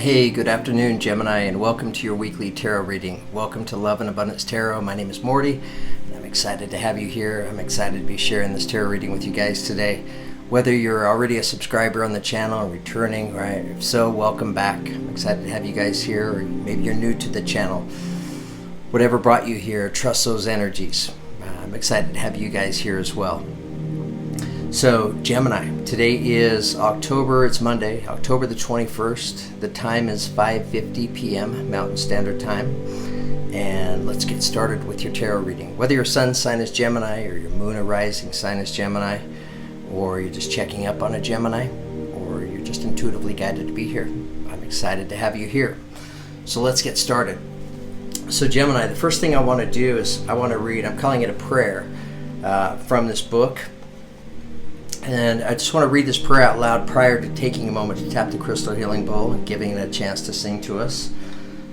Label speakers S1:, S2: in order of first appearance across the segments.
S1: Hey, good afternoon, Gemini, and welcome to your weekly tarot reading. Welcome to Love and Abundance Tarot. My name is Morty, and I'm excited to have you here. I'm excited to be sharing this tarot reading with you guys today. Whether you're already a subscriber on the channel or returning, right? If so, welcome back. I'm excited to have you guys here, or maybe you're new to the channel. Whatever brought you here, trust those energies. I'm excited to have you guys here as well. So, Gemini, today is it's Monday, October the 21st. The time is 5:50 p.m. Mountain Standard Time. And let's get started with your tarot reading. Whether your sun sign is Gemini, or your moon or rising sign is Gemini, or you're just checking up on a Gemini, or you're just intuitively guided to be here, I'm excited to have you here. So let's get started. So Gemini, the first thing I want to do is I want to read, I'm calling it a prayer from this book. And I just want to read this prayer out loud prior to taking a moment to tap the crystal healing bowl and giving it a chance to sing to us.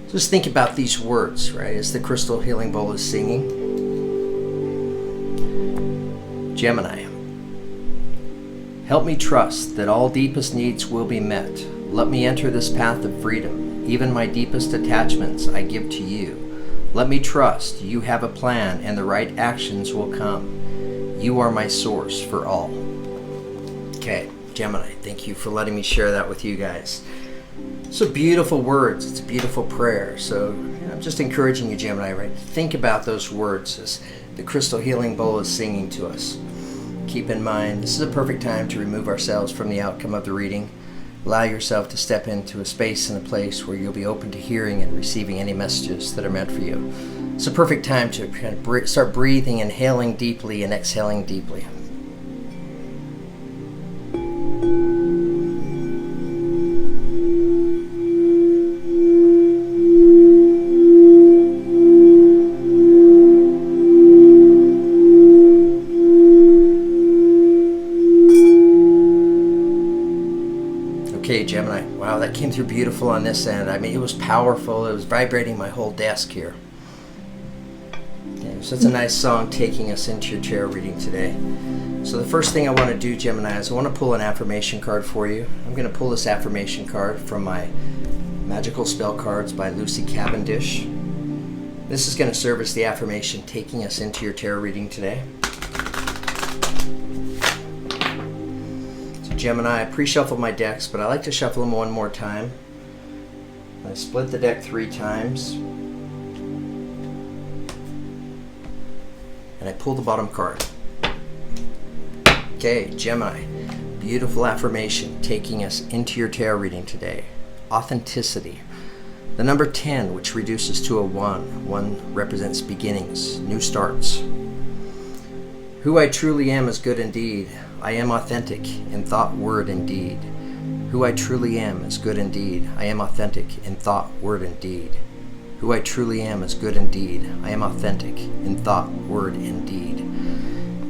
S1: Just think about these words, right, as the crystal healing bowl is singing. Gemini, help me trust that all deepest needs will be met. Let me enter this path of freedom. Even my deepest attachments I give to you. Let me trust you have a plan and the right actions will come. You are my source for all. Okay, Gemini, thank you for letting me share that with you guys. So beautiful words, it's a beautiful prayer. So I'm just encouraging you, Gemini, right? Think about those words as the crystal healing bowl is singing to us. Keep in mind, this is a perfect time to remove ourselves from the outcome of the reading. Allow yourself to step into a space and a place where you'll be open to hearing and receiving any messages that are meant for you. It's a perfect time to kind of start breathing, inhaling deeply and exhaling deeply. Okay, Gemini, wow, that came through beautiful on this end. I mean, it was powerful. It was vibrating my whole desk here. Okay, so it's a nice song taking us into your tarot reading today. So the first thing I want to do, Gemini, is I want to pull an affirmation card for you. I'm going to pull this affirmation card from my Magical Spell Cards by Lucy Cavendish. This is going to serve as the affirmation taking us into your tarot reading today. Gemini, I pre-shuffled my decks, but I like to shuffle them one more time. I split the deck 3 times. And I pull the bottom card. Okay, Gemini, beautiful affirmation taking us into your tarot reading today. Authenticity. The number 10, which reduces to a 1. 1 represents beginnings, new starts. Who I truly am is good indeed. I am authentic in thought, word, and deed. Who I truly am is good indeed. I am authentic in thought, word, and deed. Who I truly am is good indeed. I am authentic in thought, word, and deed.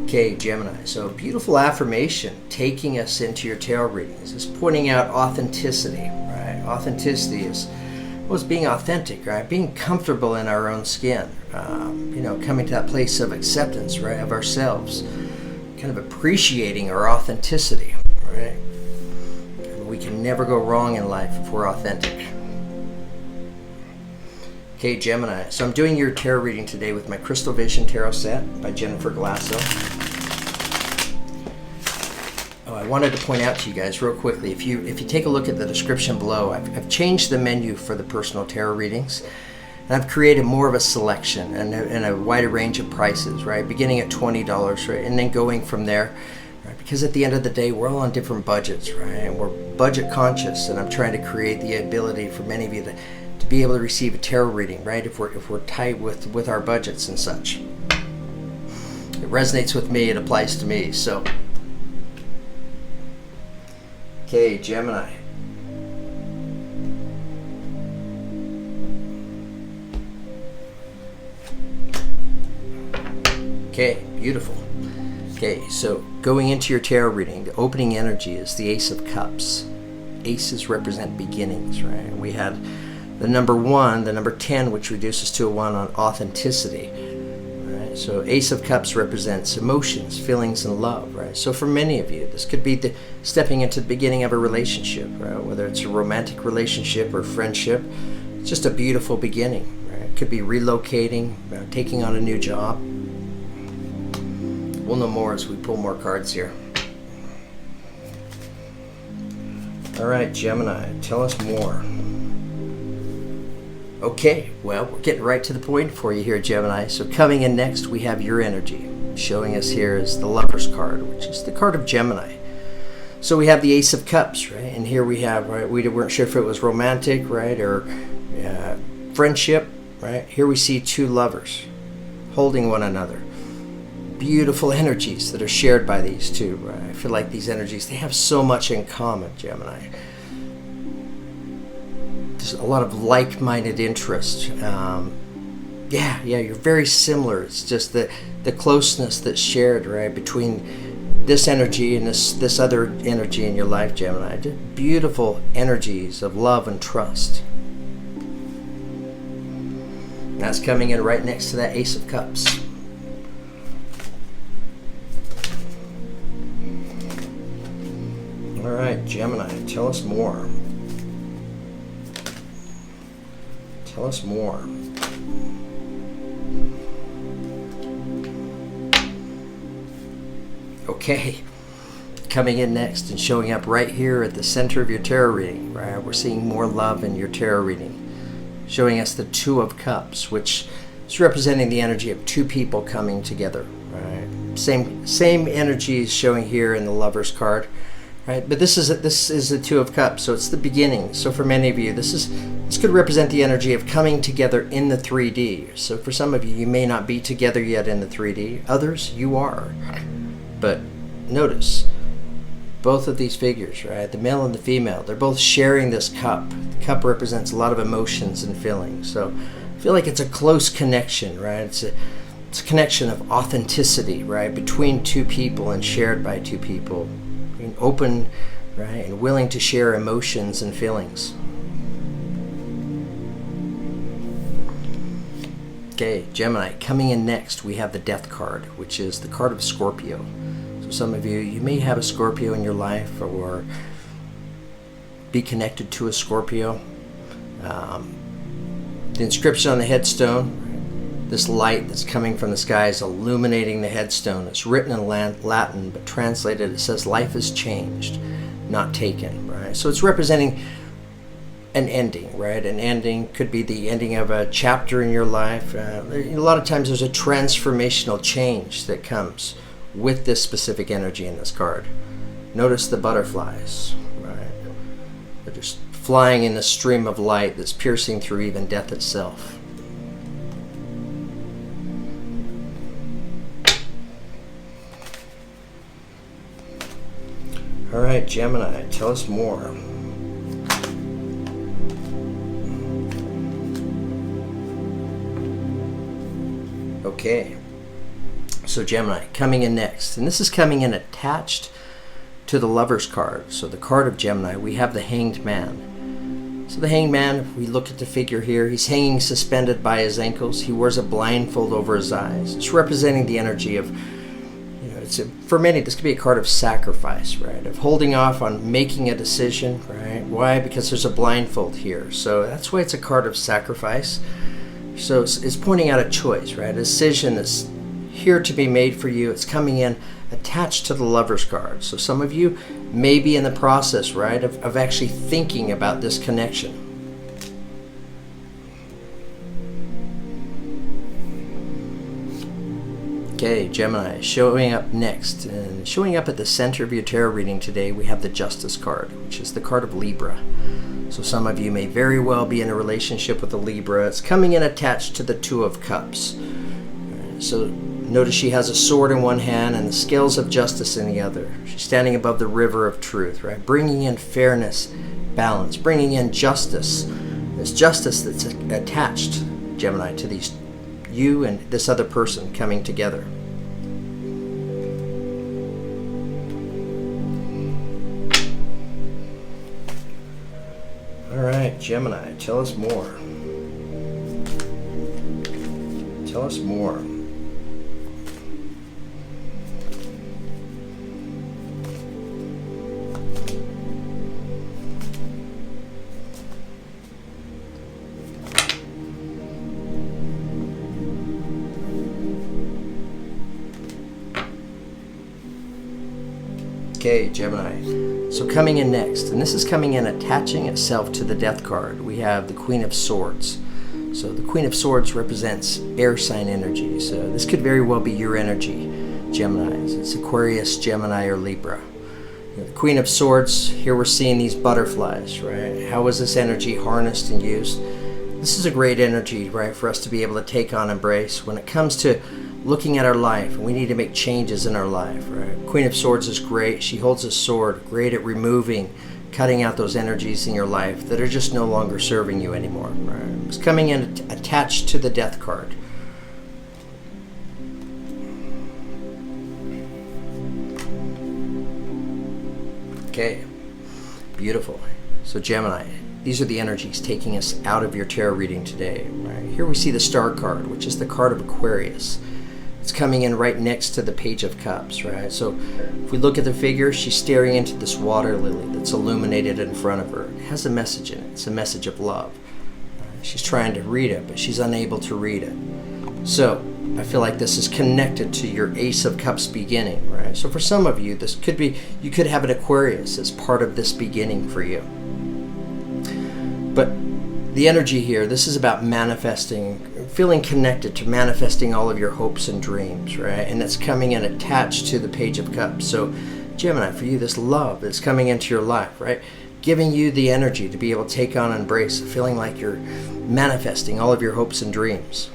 S1: Okay, Gemini, so beautiful affirmation taking us into your tarot readings. It's pointing out authenticity, right? Authenticity is being authentic, right? Being comfortable in our own skin. Coming to that place of acceptance, right, of ourselves. Kind of appreciating our authenticity, right? We can never go wrong in life if we're authentic. Okay, Gemini, so I'm doing your tarot reading today with my Crystal Vision Tarot set by Jennifer Glasso. Oh, I wanted to point out to you guys real quickly, if you take a look at the description below, I've changed the menu for the personal tarot readings. And I've created more of a selection and a wider range of prices, right? Beginning at $20, right? And then going from there, right? Because at the end of the day, we're all on different budgets, right? And we're budget conscious, and I'm trying to create the ability for many of you to be able to receive a tarot reading, right? If we're tight with our budgets and such. It resonates with me, it applies to me, so. Okay, Gemini. Okay, beautiful. Okay, so going into your tarot reading, the opening energy is the Ace of Cups. Aces represent beginnings, right? We had the number 1, the number 10, which reduces to a 1 on authenticity, right? right? So Ace of Cups represents emotions, feelings, and love, right? So for many of you, this could be the stepping into the beginning of a relationship, right? Whether it's a romantic relationship or friendship, it's just a beautiful beginning, right? It could be relocating, taking on a new job. We'll know more as we pull more cards here. All right, Gemini, tell us more. Okay, well, we're getting right to the point for you here, Gemini. So coming in next, we have your energy. Showing us here is the Lover's card, which is the card of Gemini. So we have the Ace of Cups, right? And here we have, right, we weren't sure if it was romantic, right, or friendship, right? Here we see two lovers holding one another. Beautiful energies that are shared by these two, right? I feel like these energies, they have so much in common, Gemini. There's a lot of like-minded interest. Yeah, you're very similar. It's just the closeness that's shared, right, between this energy and this other energy in your life, Gemini. Just beautiful energies of love and trust. And that's coming in right next to that Ace of Cups. All right, Gemini, tell us more. Tell us more. Okay, coming in next and showing up right here at the center of your tarot reading, right? We're seeing more love in your tarot reading. Showing us the Two of Cups, which is representing the energy of two people coming together, right? Same energy is showing here in the Lover's card. Right, but this is the Two of Cups, so it's the beginning. So for many of you, this could represent the energy of coming together in the 3D. So for some of you, you may not be together yet in the 3D. Others, you are. But notice, both of these figures, right, the male and the female, they're both sharing this cup. The cup represents a lot of emotions and feelings. So I feel like it's a close connection, right? It's a connection of authenticity, right, between two people and shared by two people. Being open, right, and willing to share emotions and feelings. Okay, Gemini, coming in next, we have the Death card, which is the card of Scorpio. So some of you may have a Scorpio in your life or be connected to a Scorpio. The inscription on the headstone, this light that's coming from the sky is illuminating the headstone. It's written in Latin, but translated it says, "Life is changed, not taken," right? So it's representing an ending, right? An ending could be the ending of a chapter in your life. A lot of times there's a transformational change that comes with this specific energy in this card. Notice the butterflies, right? They're just flying in a stream of light that's piercing through even death itself. All right, Gemini, tell us more. Okay, so Gemini, coming in next, and this is coming in attached to the Lover's card. So the card of Gemini, we have the Hanged Man. So the Hanged Man, if we look at the figure here, he's hanging suspended by his ankles. He wears a blindfold over his eyes. It's representing the energy of, for many, this could be a card of sacrifice, right? Of holding off on making a decision, right? Why? Because there's a blindfold here. So that's why it's a card of sacrifice. So it's pointing out a choice, right? A decision that's here to be made for you. It's coming in attached to the Lover's card. So some of you may be in the process, right, of actually thinking about this connection. Okay, Gemini, showing up next, and showing up at the center of your tarot reading today, we have the Justice card, which is the card of Libra. So some of you may very well be in a relationship with a Libra. It's coming in attached to the Two of Cups. So notice she has a sword in one hand and the scales of justice in the other. She's standing above the river of truth, right? Bringing in fairness, balance, bringing in justice. There's justice that's attached, Gemini, to these you and this other person coming together. All right, Gemini, tell us more. Tell us more. Okay, Gemini. So coming in next, and this is coming in attaching itself to the Death card, we have the Queen of Swords. So the Queen of Swords represents air sign energy. So this could very well be your energy, Geminis. It's Aquarius, Gemini, or Libra. The Queen of Swords, here we're seeing these butterflies, right? How is this energy harnessed and used? This is a great energy, right, for us to be able to take on, embrace. When it comes to looking at our life, we need to make changes in our life, right? Queen of Swords is great. She holds a sword, great at removing, cutting out those energies in your life that are just no longer serving you anymore, right? It's coming in attached to the Death card. Okay, beautiful. So Gemini, these are the energies taking us out of your tarot reading today, right? Here we see the Star card, which is the card of Aquarius. It's coming in right next to the Page of Cups, right? So if we look at the figure, she's staring into this water lily that's illuminated in front of her. It has a message in it. It's a message of love. She's trying to read it, but she's unable to read it. So I feel like this is connected to your Ace of Cups beginning, right? So for some of you, this could be, you could have an Aquarius as part of this beginning for you. But the energy here, this is about manifesting, feeling connected to manifesting all of your hopes and dreams, right? And it's coming in attached to the Page of Cups. So Gemini, for you, this love that's coming into your life, right? Giving you the energy to be able to take on and embrace, feeling like you're manifesting all of your hopes and dreams.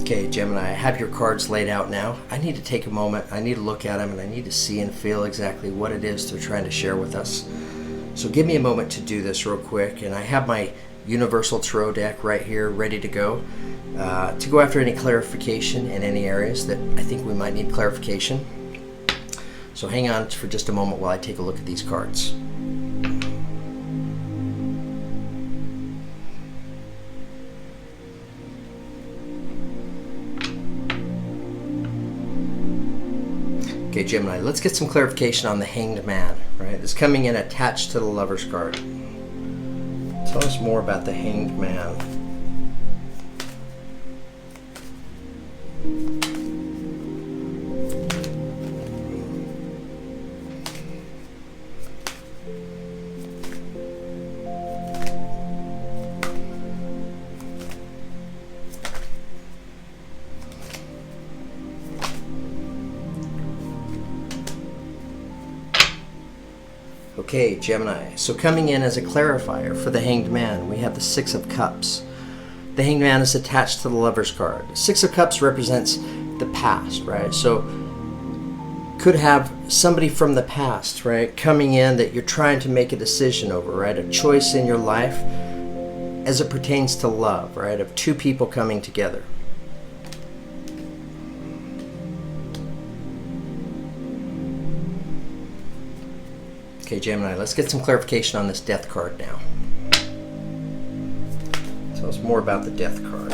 S1: Okay, Gemini, I have your cards laid out now. I need to take a moment. I need to look at them, and I need to see and feel exactly what it is they're trying to share with us. So give me a moment to do this real quick, and I have my Universal Tarot deck right here ready to go after any clarification in any areas that I think we might need clarification. So hang on for just a moment while I take a look at these cards. Okay, Gemini, let's get some clarification on the Hanged Man, right? It's coming in attached to the Lover's card. Tell us more about the Hanged Man. Okay, Gemini. So coming in as a clarifier for the Hanged Man, we have the Six of Cups. The Hanged Man is attached to the Lover's card. Six of Cups represents the past, right? So could have somebody from the past, right, coming in that you're trying to make a decision over, right? A choice in your life as it pertains to love, right? Of two people coming together. Okay, Gemini, let's get some clarification on this Death card now. Tell us more about the Death card.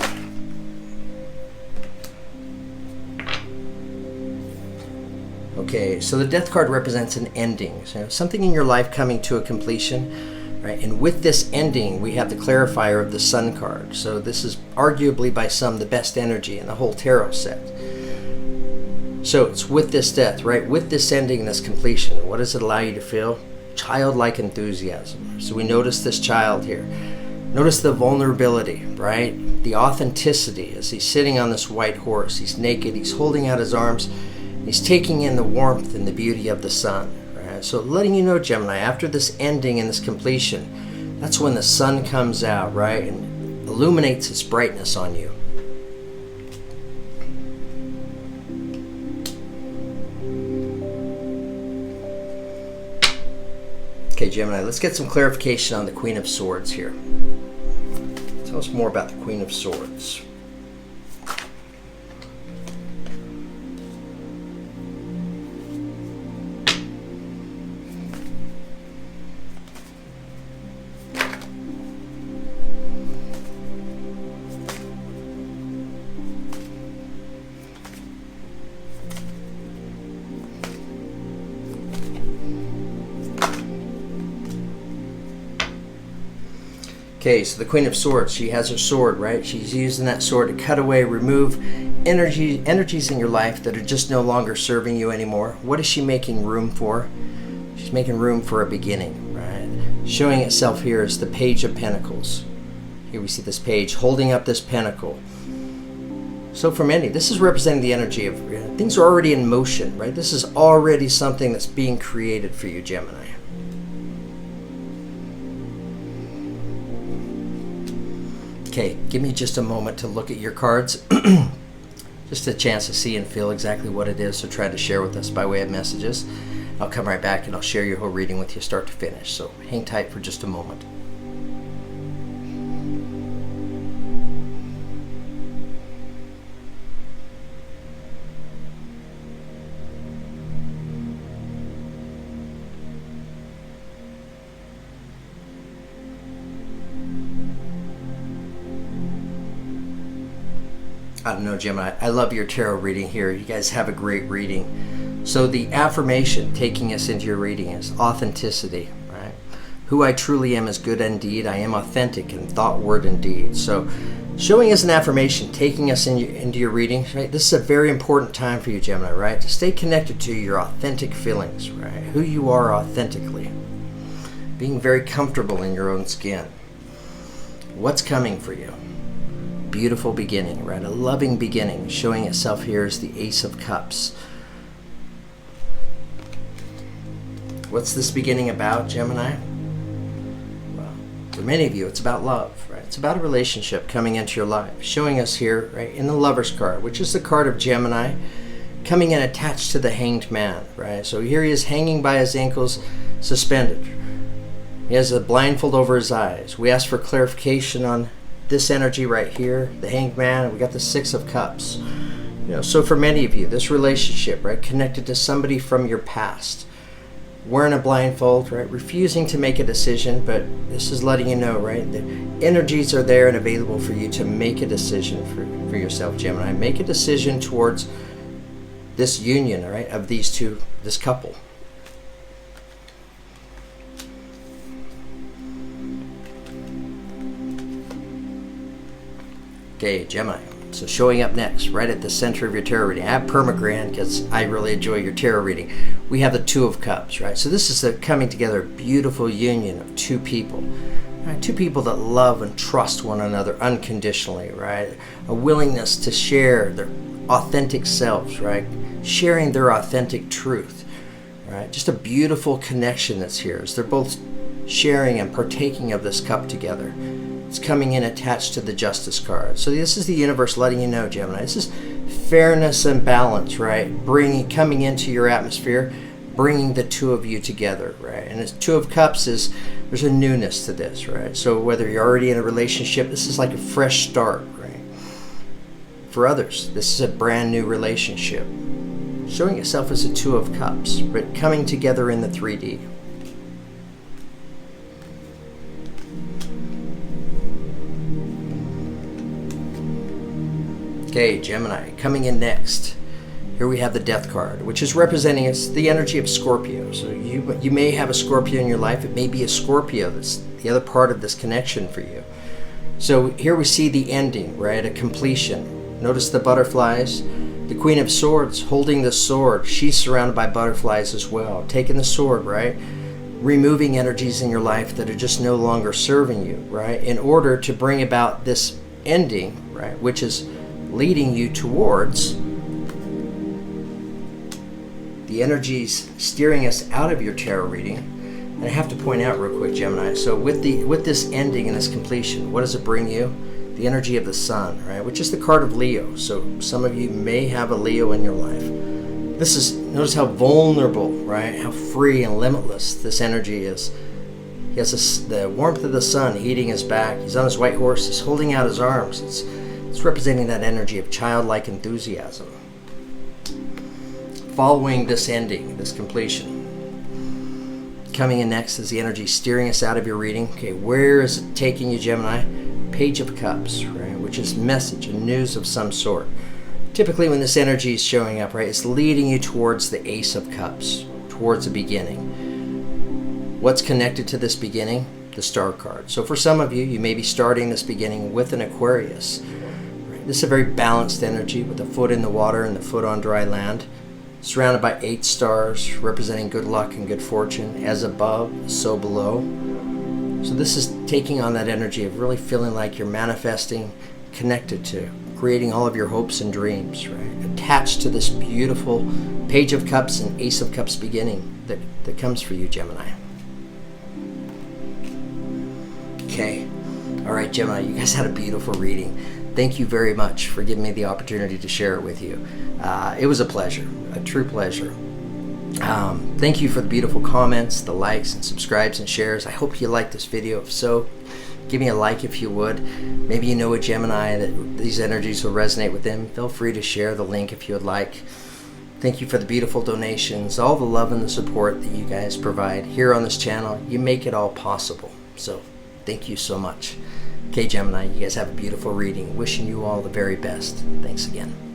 S1: Okay, so the Death card represents an ending, so something in your life coming to a completion, right? And with this ending, we have the clarifier of the Sun card. So this is arguably by some the best energy in the whole tarot set. So it's with this death, right? With this ending, this completion, what does it allow you to feel? Childlike enthusiasm. So we notice this child here. Notice the vulnerability, right? The authenticity as he's sitting on this white horse. He's naked, he's holding out his arms. He's taking in the warmth and the beauty of the sun, right? So letting you know, Gemini, after this ending and this completion, that's when the sun comes out, right? And illuminates its brightness on you. Okay, Gemini, let's get some clarification on the Queen of Swords here. Tell us more about the Queen of Swords. Okay, so the Queen of Swords, she has her sword, right? She's using that sword to cut away, remove energies in your life that are just no longer serving you anymore. What is she making room for? She's making room for a beginning, right? Showing itself here as the Page of Pentacles. Here we see this page holding up this pentacle. So for many, this is representing the energy of things are already in motion, right? This is already something that's being created for you, Gemini. Okay, give me just a moment to look at your cards. Just a chance to see and feel exactly what it is, so try to share with us by way of messages. I'll come right back and I'll share your whole reading with you start to finish. So hang tight for just a moment. I don't know, Gemini. I love your tarot reading here. You guys have a great reading. So the affirmation taking us into your reading is authenticity, right? Who I truly am is good indeed. I am authentic in thought, word, and deed. So showing us an affirmation, taking us into your reading, right? This is a very important time for you, Gemini, right? To stay connected to your authentic feelings, right? Who you are authentically. Being very comfortable in your own skin. What's coming for you? Beautiful beginning, right? A loving beginning, showing itself here as the Ace of Cups. What's this beginning about, Gemini? Well, for many of you, it's about love, right? It's about a relationship coming into your life, showing us here, right, in the Lover's card, which is the card of Gemini, coming in attached to the Hanged Man, right? So here he is hanging by his ankles, suspended. He has a blindfold over his eyes. We ask for clarification on this energy right here, the Hanged Man, and we got the Six of Cups. You know, so for many of you, this relationship, right, connected to somebody from your past, wearing a blindfold, right, refusing to make a decision, but this is letting you know, right, the energies are there and available for you to make a decision for yourself, Gemini. Make a decision towards this union, right, of these two, this couple. Okay, Gemini. So showing up next, right at the center of your tarot reading. I have Permagran because I really enjoy your tarot reading. We have the Two of Cups, right? So this is the coming together, beautiful union of two people. Right? Two people that love and trust one another unconditionally, right? A willingness to share their authentic selves, right? Sharing their authentic truth, right? Just a beautiful connection that's here as they're both sharing and partaking of this cup together. It's coming in attached to the Justice card. So this is the universe letting you know, Gemini. This is fairness and balance, right? Coming into your atmosphere, bringing the two of you together, right? And the Two of Cups is, there's a newness to this, right? So whether you're already in a relationship, this is like a fresh start, right? For others, this is a brand new relationship. Showing itself as a Two of Cups, but coming together in the 3D. Okay, Gemini, coming in next. Here we have the Death card, which is representing us the energy of Scorpio. So you may have a Scorpio in your life. It may be a Scorpio that's the other part of this connection for you. So here we see the ending, right? A completion. Notice the butterflies. The Queen of Swords holding the sword. She's surrounded by butterflies as well. Taking the sword, right? Removing energies in your life that are just no longer serving you, right? In order to bring about this ending, right? Which is leading you towards the energies steering us out of your tarot reading. And I have to point out real quick, Gemini, so with this ending and this completion, what does it bring you? The energy of the Sun, right? Which is the card of Leo. So some of you may have a Leo in your life. This is, notice how vulnerable, right? How free and limitless this energy is. He has the warmth of the sun heating his back. He's on his white horse. He's holding out his arms. It's representing that energy of childlike enthusiasm. Following this ending, this completion. Coming in next is the energy steering us out of your reading. Okay, where is it taking you, Gemini? Page of Cups, right? Which is message and news of some sort. Typically when this energy is showing up, right, it's leading you towards the Ace of Cups, towards a beginning. What's connected to this beginning? the star card. So for some of you, you may be starting this beginning with an Aquarius. Right? This is a very balanced energy with a foot in the water and the foot on dry land, surrounded by 8 stars representing good luck and good fortune. As above, so below. So this is taking on that energy of really feeling like you're manifesting, connected to, creating all of your hopes and dreams, right? Attached to this beautiful Page of Cups and Ace of Cups beginning that comes for you, Gemini. Okay. All right, Gemini, you guys had a beautiful reading. Thank you very much for giving me the opportunity to share it with you. It was a pleasure, a true pleasure. Thank you for the beautiful comments, the likes and subscribes and shares. I hope you liked this video. If so, give me a like if you would. Maybe you know a Gemini that these energies will resonate with them. Feel free to share the link if you would like. Thank you for the beautiful donations, all the love and the support that you guys provide here on this channel. You make it all possible. So thank you so much. Okay, Gemini, you guys have a beautiful reading. Wishing you all the very best. Thanks again.